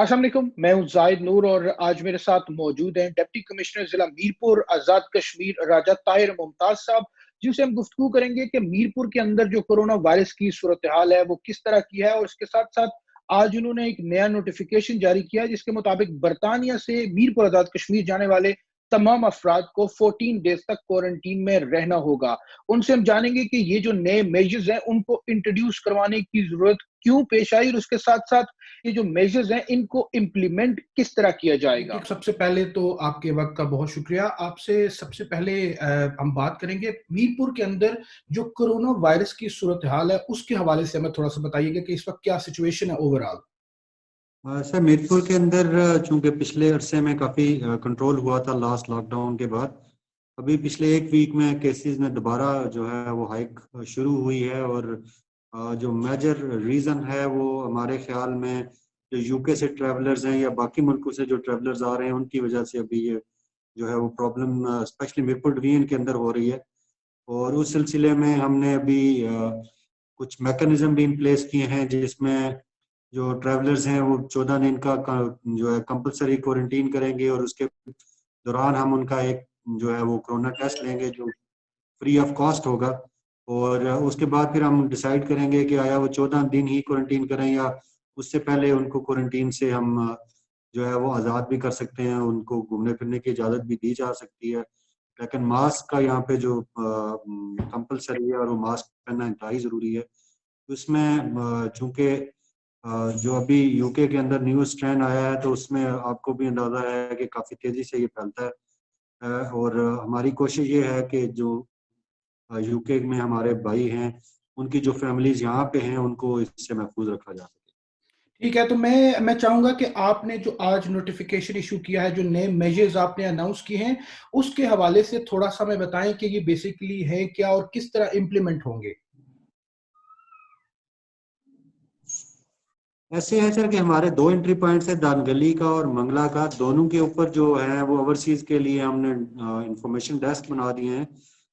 अस्सलाम वालेकुम, मैं हूँ ज़ाहिद नूर और आज मेरे साथ मौजूद हैं डिप्टी कमिश्नर ज़िला मीरपुर आज़ाद कश्मीर राजा ताहिर मुमताज़ साहब, जिनसे हम गुफ्तगू करेंगे कि मीरपुर के अंदर जो कोरोना वायरस की सूरत-ए-हाल है, वो किस तरह की है और इसके साथ-साथ आज उन्होंने एक नया नोटिफ़िकेशन जारी किया है, जिसके मुताबिक बरतानिया से मीरपुर आज़ाद कश्मीर जाने वाले तमाम अफ़राद को 14 डेज़ तक क्वारंटीन में रहना होगा। उनसे हम जानेंगे कि ये जो नए मेजर्स हैं, उनको इंट्रोड्यूस करवाने की ज़रूरत क्यों पेश आई और उसके साथ-साथ ये जो मेजर्स हैं इनको इम्प्लीमेंट किस तरह किया जाएगा? देखिए, सबसे पहले तो आपके वक़्त का बहुत शुक्रिया। आपसे सबसे पहले हम बात करेंगे मीरपुर के अंदर जो कोरोना वायरस की सूरत-हाल है, उसके हवाले से हमें थोड़ा-सा बताइएगा कि इस वक़्त क्या सिचुएशन है ओवरऑल? सर मीरपुर के अंदर चूँकि पिछले अरसे में काफ़ी कंट्रोल हुआ था लास्ट लॉकडाउन के बाद, अभी पिछले 1 वीक में केसेस में दोबारा जो है वो हाइक शुरू हुई है और जो मेजर रीज़न है वो हमारे ख़्याल में जो यूके से ट्रैवलर्स हैं या बाकी मुल्कों से जो ट्रैवलर्स आ रहे हैं उनकी वजह से अभी ये जो है वो प्रॉब्लम स्पेशली मीरपुर डिवीज़न के अंदर हो रही है। और उस सिलसिले में हमने अभी कुछ मैकेनिज़्म भी इन प्लेस किए हैं जिसमें जो ट्रैवलर्स हैं वो 14 दिन का जो है कंपल्सरी क्वारंटीन करेंगे और उसके दौरान हम उनका एक जो है वो कोरोना टेस्ट लेंगे जो फ्री ऑफ कॉस्ट होगा। और उसके बाद फिर हम डिसाइड करेंगे कि आया वो 14 दिन ही क्वारंटीन करें या उससे पहले उनको क्वारंटीन से हम जो है वो आज़ाद भी कर सकते हैं, उनको घूमने फिरने की इजाज़त भी दी जा सकती है। लेकिन मास्क का यहाँ पे जो कंपल्सरी है और वो मास्क पहनना इंतहाई ज़रूरी है। उसमें चूँकि जो अभी यूके के अंदर न्यू स्ट्रेन आया है तो उसमें आपको भी अंदाज़ा है कि काफ़ी तेज़ी से ये फैलता है। और हमारी कोशिश ये है कि जो यूके में हमारे भाई हैं, उनकी जो फैमिलीज़ यहाँ पे हैं, उनको इससे महफूज़ रखा जा सके। ठीक है, तो मैं चाहूँगा कि आपने जो आज नोटिफ़िकेशन इश्यू किया है, जो नए मेजर्स आपने अनाउंस किए हैं, उसके हवाले से थोड़ा-सा हमें बताएँ कि ये बेसिकली है क्या और किस तरह इम्प्लीमेंट होंगे? ऐसे है सर कि हमारे 2 एंट्री पॉइंट्स हैं, दानगली का और मंगला का। दोनों के ऊपर जो है वो ओवरसीज़ के लिए हमने इंफॉर्मेशन डेस्क बना दिए हैं,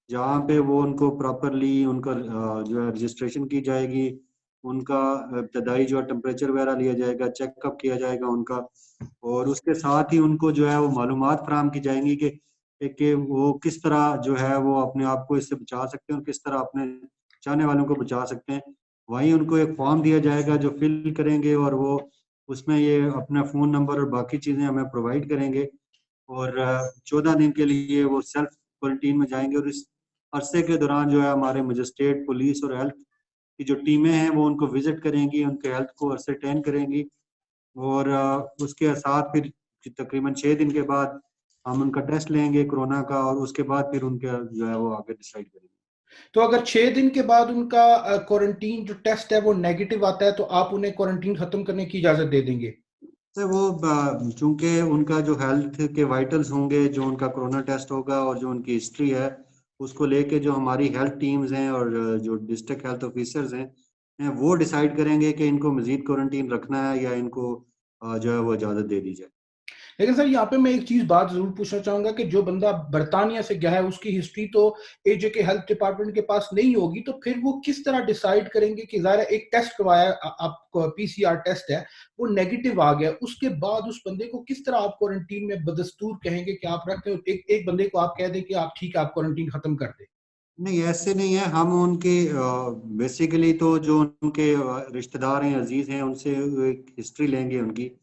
जहाँ पे वो उनको प्रॉपरली उनका जो है रजिस्ट्रेशन की जाएगी, उनका इब्तदाई जो है टेम्परेचर वगैरह लिया जाएगा, चेकअप किया जाएगा उनका और उसके साथ ही उनको जो है वो मालूमात फराहम की जाएँगी कि वो किस तरह जो है वो अपने आप को इससे बचा सकते हैं और किस तरह अपने चाहने वालों को बचा सकते हैं। वहीं उनको एक फॉर्म दिया जाएगा जो फिल करेंगे और वो उसमें ये अपना फ़ोन नंबर और बाकी चीज़ें हमें प्रोवाइड करेंगे और 14 दिन के लिए वो सेल्फ क्वारंटीन में जाएँगे और इस अरसे के दौरान जो है हमारे मजिस्ट्रेट, पुलिस और हेल्थ की जो टीमें हैं वो उनको विज़िट करेंगी, उनके हेल्थ को असरटेन करेंगी और उसके साथ फिर तकरीबन 6 दिन के बाद हम उनका टेस्ट लेंगे कोरोना का और उसके बाद फिर उनका जो है वो आगे डिसाइड करेंगे। तो अगर 6 दिन के बाद उनका क्वारंटीन जो टेस्ट है वो नेगेटिव आता है, तो आप उन्हें क्वारंटीन खत्म करने की इजाज़त दे देंगे? तो वो चूँकि उनका जो हेल्थ के वाइटल्स होंगे, जो उनका कोरोना टेस्ट होगा और जो उनकी हिस्ट्री है, उसको लेके जो हमारी हेल्थ टीम्स हैं और जो डिस्ट्रिक्ट हेल्थ ऑफिसर्स हैं, वो डिसाइड करेंगे कि इनको मज़ीद क्वारंटीन रखना है या इनको जो है वो इजाज़त दे दी जाए। लेकिन सर यहाँ पे मैं एक चीज़ बात ज़रूर पूछना चाहूँगा कि जो बंदा बर्तानिया से गया है उसकी हिस्ट्री तो एजे के हेल्थ डिपार्टमेंट के पास नहीं होगी, तो फिर वो किस तरह डिसाइड करेंगे कि ज़ाहिर है एक टेस्ट करवाया आपको पीसीआर टेस्ट है, वो नेगेटिव आ गया, उसके बाद उस बंदे को किस तरह आप क्वारंटीन में बदस्तूर कहेंगे कि आप रखें, एक एक बंदे को आप कह दें कि आप ठीक है, आप क्वारंटीन खत्म कर दें? नहीं, ऐसे नहीं है। हम उनके बेसिकली तो जो उनके रिश्तेदार हैं, अज़ीज़ हैं, उनसे एक हिस्ट्री लेंगे उनकी,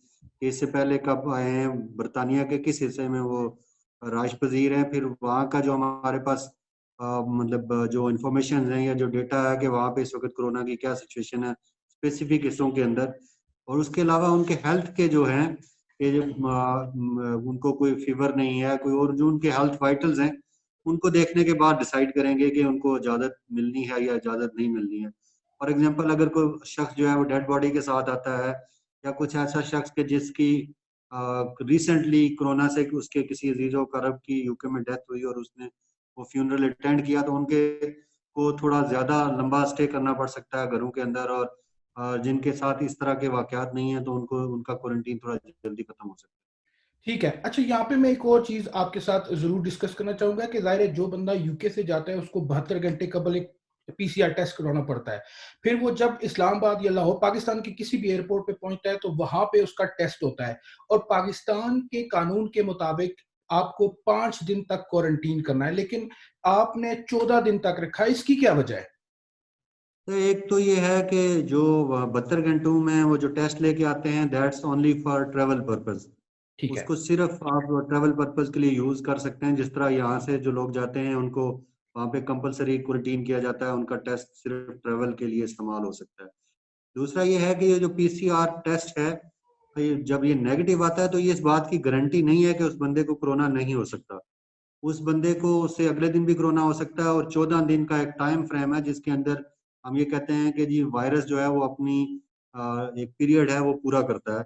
कि इससे पहले कब आए हैं, बरतानिया के किस हिस्से में वो राइश पज़ीर हैं। फिर वहाँ का जो हमारे पास मतलब जो इन्फॉर्मेशन है या जो डेटा है कि वहाँ पे इस वक़्त कोरोना की क्या सिचुएशन है, स्पेसिफ़िक हिस्सों के अंदर। और उसके अलावा उनके हेल्थ के जो हैं, कि जो उनको कोई फ़ीवर नहीं है, कोई और जो उनके हेल्थ वाइटल्स हैं, उनको देखने के बाद डिसाइड करेंगे कि उनको इजाज़त मिलनी है या इजाज़त नहीं मिलनी है। फॉर एग्ज़ाम्पल अगर कोई शख्स जो है वो डेड बॉडी के साथ आता है या कुछ ऐसा शख्स के जिसकी रिसेंटली कोरोना से उसके किसी अज़ीज़-ओ-क़रीब की यूके में डेथ हुई और उसने वो फ्यूनरल अटेंड किया तो उनके को थोड़ा ज़्यादा लंबा स्टे करना पड़ सकता है घरों के अंदर और जिनके साथ इस तरह के वाक़यात नहीं हैं तो उनको उनका क्वारंटीन थोड़ा जल्दी खत्म हो सकता है। ठीक है। अच्छा, यहाँ पे मैं एक और चीज़ आपके साथ ज़रूर डिस्कस करना चाहूँगा कि ज़ाहिर है जो बंदा यूके से जाता है उसको 72 घंटे कबल एक पीसीआर टेस्ट करवाना पड़ता है। फिर वो जब इस्लामाबाद या लाहौर, पाकिस्तान के किसी भी एयरपोर्ट पे पहुंचता है तो वहां पे उसका टेस्ट होता है, और पाकिस्तान के कानून के मुताबिक आपको 5 दिन तक क्वारंटीन करना है, लेकिन आपने 14 दिन तक रखा है। इसकी क्या वजह है? तो एक तो ये है कि जो 72 घंटों में वो जो टेस्ट लेके आते हैं, that's only for travel purpose. ठीक है। उसको सिर्फ आप ट्रेवल पर्पस के लिए यूज कर सकते हैं। जिस तरह यहाँ से जो लोग जाते हैं उनको वहाँ पे कंपलसरी क्वारंटीन किया जाता है, उनका टेस्ट सिर्फ ट्रेवल के लिए इस्तेमाल हो सकता है। दूसरा ये है कि ये जो पीसीआर टेस्ट है, जब ये नेगेटिव आता है तो ये इस बात की गारंटी नहीं है कि उस बंदे को कोरोना नहीं हो सकता। उस बंदे को उससे अगले दिन भी कोरोना हो सकता है, और 14 दिन का एक टाइम फ्रेम है जिसके अंदर हम ये कहते हैं कि जी वायरस जो है वो अपनी एक पीरियड है वो पूरा करता है।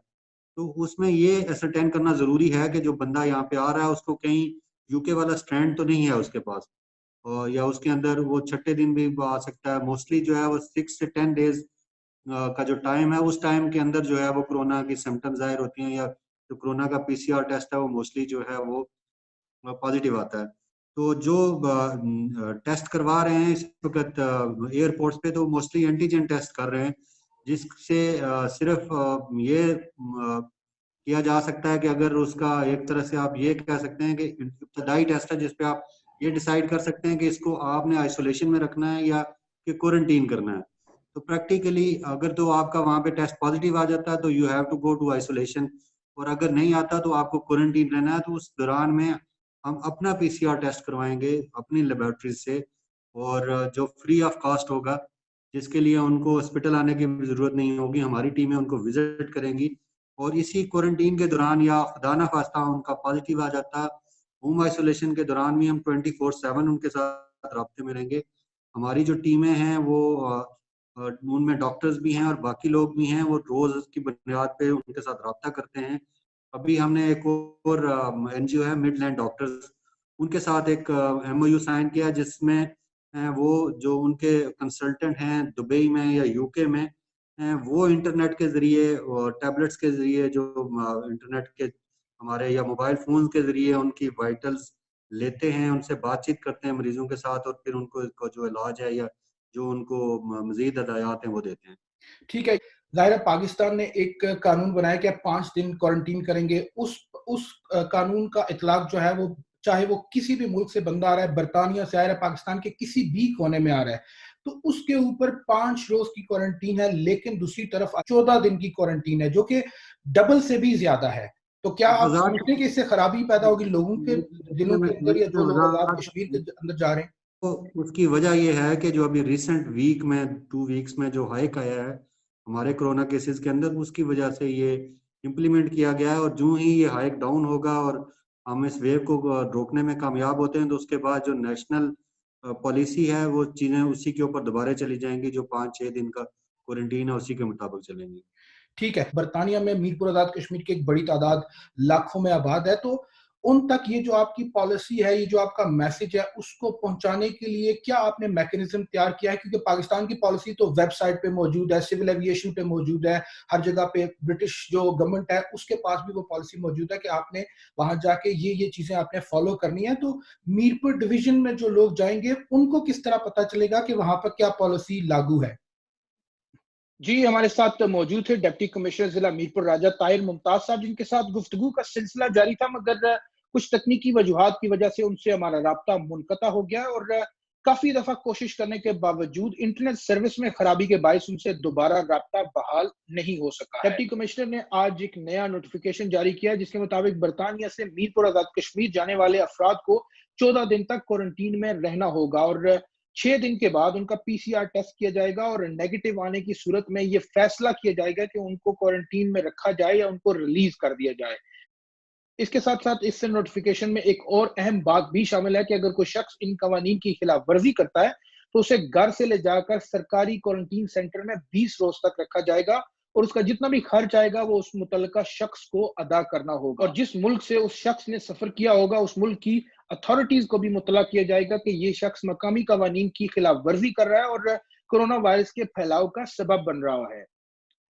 तो उसमें ये एसरटेन करना जरूरी है कि जो बंदा यहाँ पे आ रहा है उसको कहीं यूके वाला स्ट्रैंड तो नहीं है उसके पास, और या उसके अंदर वो छठे दिन भी आ सकता है। मोस्टली जो है वो 6 से 10 डेज का जो टाइम है, उस टाइम के अंदर जो है वो कोरोना की सिम्टम्स जाहिर होती हैं, या जो कोरोना का पीसीआर टेस्ट है वो मोस्टली जो है वो पॉजिटिव आता है। तो जो टेस्ट करवा रहे हैं इस वक्त एयरपोर्ट्स पे, तो मोस्टली एंटीजन टेस्ट कर रहे हैं, जिससे सिर्फ ये किया जा सकता है कि अगर उसका एक तरह से आप ये कह सकते हैं कि इब्तदाई टेस्ट है जिसपे आप ये डिसाइड कर सकते हैं कि इसको आपने आइसोलेशन में रखना है या कि क्वारंटीन करना है। तो प्रैक्टिकली अगर तो आपका वहाँ पे टेस्ट पॉजिटिव आ जाता है तो you have to go to isolation, और अगर नहीं आता तो आपको क्वारंटीन रहना है। तो उस दौरान में हम अपना पीसीआर टेस्ट करवाएंगे अपनी लेबोरेटरी से, और जो फ्री ऑफ कॉस्ट होगा, जिसके लिए उनको हॉस्पिटल आने की जरूरत नहीं होगी। हमारी टीमें उनको विजिट करेंगी, और इसी क्वारंटीन के दौरान या खुदा ना खास्ता उनका पॉजिटिव आ जाता, होम आइसोलेशन के दौरान भी हम 24/7 उनके साथ राब्ते में रहेंगे। हमारी जो टीमें हैं वो उनमें डॉक्टर्स भी हैं और बाकी लोग भी हैं, वो रोज की बुनियाद पे उनके साथ राब्ता करते हैं। अभी हमने एक और एनजीओ है मिडलैंड डॉक्टर्स, उनके साथ एक एमओयू साइन किया, जिसमें वो जो उनके कंसल्टेंट हैं दुबई में या यूके में, वो इंटरनेट के जरिए और टैबलेट्स के जरिए, जो इंटरनेट के हमारे या मोबाइल फोन के जरिए उनकी वाइटल्स लेते हैं, उनसे बातचीत करते हैं मरीजों के साथ, और फिर उनको जो इलाज है या जो उनको मजीद हदायत हैं वो देते हैं। ठीक है। ज़ाहिर है पाकिस्तान ने एक कानून बनाया कि आप 5 दिन क्वारंटीन करेंगे। उस कानून का इतलाक जो है वो, चाहे वो किसी भी मुल्क से बंदा आ रहा है, बर्तानिया से आ रहा है, पाकिस्तान के किसी भी कोने में आ रहा है, तो उसके ऊपर 5 रोज की क्वारंटीन है, लेकिन दूसरी तरफ 14 दिन की क्वारंटीन है, जो कि डबल से भी ज्यादा है। तो क्या आप आजाद समझते हैं कि इससे खराबी पैदा होगी लोगों के दिलों के अंदर, या जो लोग आजाद कश्मीर के अंदर जा रहे हैं? तो उसकी वजह यह है कि जो अभी रिसेंट वीक में 2 वीक्स में जो हाइक आया है हमारे कोरोना केसेस के अंदर, उसकी वजह से ये इम्प्लीमेंट किया गया है। और जो ही ये हाइक डाउन होगा और हम इस वेव को रोकने में कामयाब होते हैं, तो उसके बाद जो नेशनल पॉलिसी है वो चीजें उसी के ऊपर दोबारा चली जाएंगी। जो 5-6 दिन का क्वारंटीन है उसी के मुताबिक चलेंगी। ठीक है। बरतानिया में मीरपुर आजाद कश्मीर की एक बड़ी तादाद लाखों में आबाद है, तो उन तक ये जो आपकी पॉलिसी है, ये जो आपका मैसेज है, उसको पहुंचाने के लिए क्या आपने मैकेनिज्म तैयार किया है? क्योंकि पाकिस्तान की पॉलिसी तो वेबसाइट पे मौजूद है, सिविल एविएशन पे मौजूद है, हर जगह पे ब्रिटिश जो गवर्नमेंट है उसके पास भी वो पॉलिसी मौजूद है कि आपने वहां जाके ये चीजें आपने फॉलो करनी है। तो मीरपुर डिवीजन में जो लोग जाएंगे उनको किस तरह पता चलेगा कि वहां पर क्या पॉलिसी लागू है? जी, हमारे साथ मौजूद थे डिप्टी कमिश्नर जिला मीरपुर राजा ताहिर मुमताज साहब, जिनके साथ गुफ्तगू का सिलसिला जारी था, मगर कुछ तकनीकी वजूहात की वजह से उनसे हमारा राब्ता मुनक़ता हो गया, और काफी दफा कोशिश करने के बावजूद इंटरनेट सर्विस में खराबी के बायस उनसे दोबारा राब्ता बहाल नहीं हो सका है। डिप्टी कमिश्नर ने आज एक नया नोटिफिकेशन जारी किया, जिसके मुताबिक बरतानिया से मीरपुर आजाद कश्मीर जाने वाले अफराद को 14 दिन तक क्वारंटीन में रहना होगा, और 6 दिन के बाद उनका पीसीआर टेस्ट किया जाएगा, और नेगेटिव आने की सूरत में यह फैसला किया जाएगा कि उनको क्वारंटीन में रखा जाए या उनको रिलीज कर दिया जाए। इसके साथ साथ इस नोटिफिकेशन में एक और अहम बात भी शामिल है कि अगर कोई शख्स इन कवानीन की खिलाफ वर्जी करता है तो उसे घर से ले जाकर सरकारी क्वारंटीन सेंटर में 20 रोज तक रखा जाएगा, और उसका जितना भी खर्च आएगा वो उस मुतल्लिका शख्स को अदा करना होगा, और जिस मुल्क से उस शख्स ने सफर किया होगा उस मुल्क की अथॉरिटीज को भी मुतला किया जाएगा कि ये शख्स मकामी कवानीन की खिलाफ वर्जी कर रहा है और कोरोना वायरस के फैलाव का सबब बन रहा है।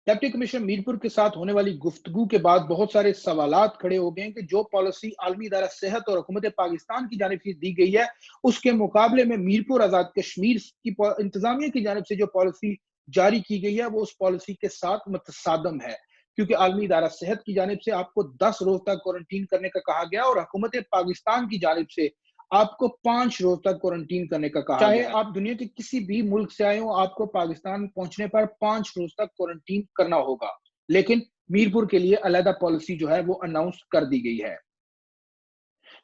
डिप्टी कमिश्नर मीरपुर के साथ होने वाली गुफ्तगू के बाद बहुत सारे सवालात खड़े हो गए हैं कि जो पॉलिसी आलमी इदारा सेहत और हुकूमत पाकिस्तान की जानिब से दी गई है, उसके मुकाबले में मीरपुर आजाद कश्मीर की इंतजामिया की जानिब से जो पॉलिसी जारी की गई है, वो उस पॉलिसी के साथ मुतसादम है। क्योंकि आलमी इदारा सेहत की जानिब से आपको 10 रोज तक क्वारंटीन करने का कहा गया और हुकूमत पाकिस्तान की जानिब से आपको 5 रोज तक क्वारंटीन करने का कहा गया है। चाहे आप दुनिया के किसी भी मुल्क से आए हो, आपको पाकिस्तान पहुंचने पर 5 रोज तक क्वारंटीन करना होगा। लेकिन मीरपुर के लिए अलग पॉलिसी जो है वो अनाउंस कर दी गई है।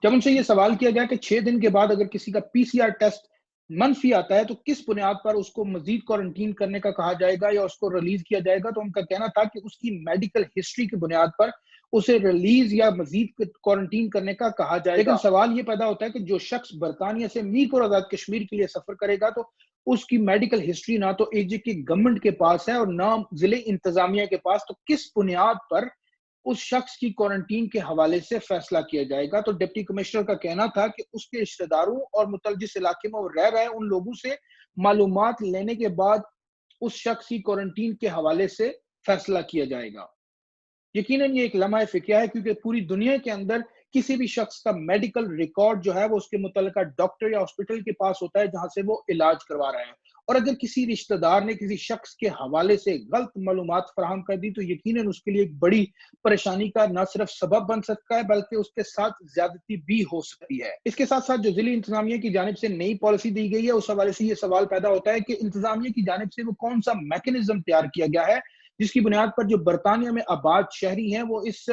जब उनसे ये सवाल किया गया कि 6 दिन के बाद अगर किसी का पीसीआर टेस्ट मनफी आता है तो किस बुनियाद पर उसको मजीद क्वारंटीन करने का कहा जाएगा या उसको रिलीज किया जाएगा, तो उनका कहना था कि उसकी मेडिकल हिस्ट्री की बुनियाद पर उसे रिलीज या मजीद क्वारंटीन करने का कहा जाएगा। लेकिन सवाल ये पैदा होता है कि जो शख्स बरतानिया से मीरपुर आजाद कश्मीर के लिए सफर करेगा तो उसकी मेडिकल हिस्ट्री ना तो एजे की गवर्नमेंट के पास है और ना जिले इंतजामिया के पास, तो किस बुनियाद पर उस शख्स की क्वारंटीन के हवाले से फैसला किया जाएगा। तो डिप्टी कमिश्नर का कहना था कि उसके रिश्तेदारों और मुतलजिस इलाके में वो रह रहे उन लोगों से मालूमात लेने के बाद उस शख्स की क्वारंटीन के हवाले से फैसला किया जाएगा। यकीनन ये एक लम्हा फिक्र है क्योंकि पूरी दुनिया के अंदर किसी भी शख्स का मेडिकल रिकॉर्ड जो है वो उसके मुतल्लिका डॉक्टर या हॉस्पिटल के पास होता है जहां से वो इलाज करवा रहे हैं, और अगर किसी रिश्तेदार ने किसी शख्स के हवाले से गलत मालूमात फराहम कर दी तो यकीनन उसके लिए एक बड़ी परेशानी का न सिर्फ सबब बन सकता है बल्कि उसके साथ ज्यादती भी हो सकती है। इसके साथ साथ जो जिले इंतजामिया की जानिब से नई पॉलिसी दी गई है उस हवाले से ये सवाल पैदा होता है कि इंतजामिया की जानिब से वो कौन सा मैकेनिज्म तैयार किया गया है जिसकी बुनियाद पर जो बरतानिया में आबाद शहरी हैं वो इस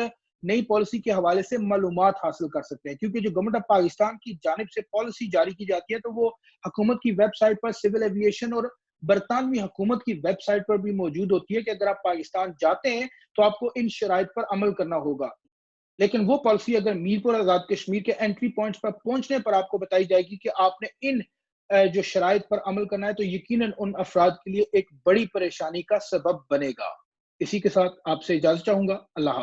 नई पॉलिसी के हवाले से मालूमात हासिल कर सकते हैं। क्योंकि जो गवर्नमेंट ऑफ पाकिस्तान की जानिब से पॉलिसी जारी की जाती है तो वो हुकूमत की वेबसाइट पर, सिविल एविएशन और बरतानवी हुकूमत की वेबसाइट पर भी मौजूद होती है कि अगर आप पाकिस्तान जाते हैं तो आपको इन शराइत पर अमल करना होगा। लेकिन वो पॉलिसी अगर मीरपुर आजाद कश्मीर के एंट्री पॉइंट्स पर पहुंचने पर आपको बताई जाएगी कि आपने इन जो शराइत पर अमल करना है, तो यकीनन उन अफराद के लिए एक बड़ी परेशानी का सबब बनेगा। इसी के साथ आपसे इजाजत चाहूंगा। अल्लाह।